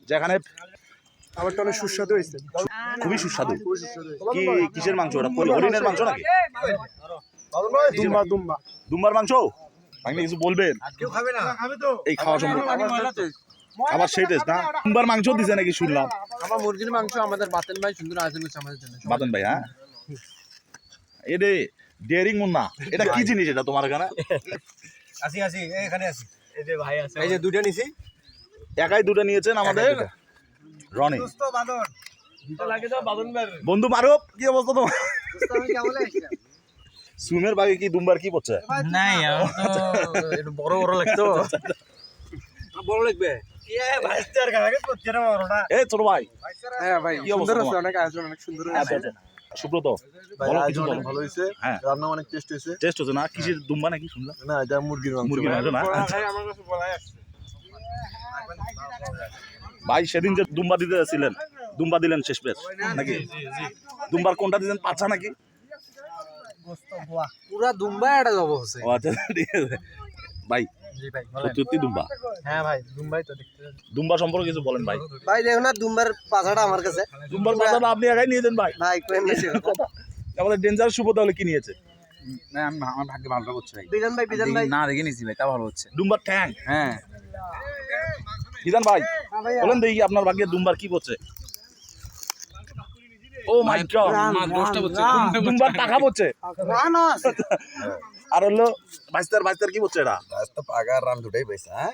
যেখানে খাবারটা অনেক সুস্বাদু হয়েছে। খুবই সুস্বাদু। কি কিসের মাংস ওটা? হরিণের মাংস নাকি? দুম্বা দুম্বা দুম্বার মাংস? আপনি কিছু বলবেন? এই খাওয়া সম্পর্কে আবার সেই টেস্ট না? দুম্বার মাংস দিছে নাকি শুনলাম? আমার মুরগির মাংস আমাদের বাতেন ভাই সুন্দর আয়োজন করছে আমাদের জন্য। বাদন ভাই, হ্যাঁ এডে ডেয়ারিং মুন্না, এটা কি জিনিস এটা তোমার এখানে? আসি এখানে আসি। এই যে ভাই আছে, এই যে দুটো নিছি। একাই দুটো নিয়েছেন আমাদের রনি। বন্ধু মারুপ, কি অবস্থা তোমার? সুমের বাগে কি দুম্বার কি পড়ছে? নাই একটু বড় বড় লাগতো। বড় লাগবে। এই ছোট ভাই, হ্যাঁ ভাই, কি অবস্থা সুন্দর আছে, তোমার? অনেক আয়োজন, অনেক সুন্দর আচ্ছা, হয়েছে। আচ্ছা। সুব্রত বলো কিছু বলো। ভালো হয়েছে, হ্যাঁ রান্না অনেক টেস্ট হয়েছে। টেস্ট হচ্ছে না? কিসের দুম্বা নাকি শুনলাম? না, এটা মুরগির মাংস। মুরগির মাংস না? আচ্ছা। আমার কাছে বলাই আসছে। ভাই সেদিন যে দুম্বা দিতে ছিলেন, দুম্বা দিলেন শেষ পেশ নাকি? দুম্বার কোনটা দিলেন, পাঁচা নাকি? পুরা দুম্বা এটা যাব হচ্ছে। ও আচ্ছা, ঠিক আছে ভাই। জি ভাই সত্যি সত্যি দুম্বা? হ্যাঁ ভাই দুম্বাই তো দেখতে। দুম্বা সম্পর্কে কিছু বলেন ভাই। ভাই দেখো না দুম্বার পাছাটা আমার কাছে। দুম্বার পাতাটা আপনি একাই নিয়েছেন ভাই? ভাই কই মেশে কথা। আমাদের ডেঞ্জার শুভ তাহলে কি নিয়েছে? না আমি আমার ভাগ্য ভালো হচ্ছে ভাই। বিজান ভাই না দেখে নিছি ভাই, তা ভালো হচ্ছে। দুম্বার ঠ্যাং? হ্যাঁ বিধান ভাই বলেন দেখি আপনার ভাগ্যে দুম্বার কি পড়ছে? ও মাই গড, দোষটা হচ্ছে দুম্বার টাকা পড়ছে। না না আর হলো বাইস্তার কি পড়ছে এটা? রাস্তা পাকা রান দুটাই পয়সা, হ্যাঁ।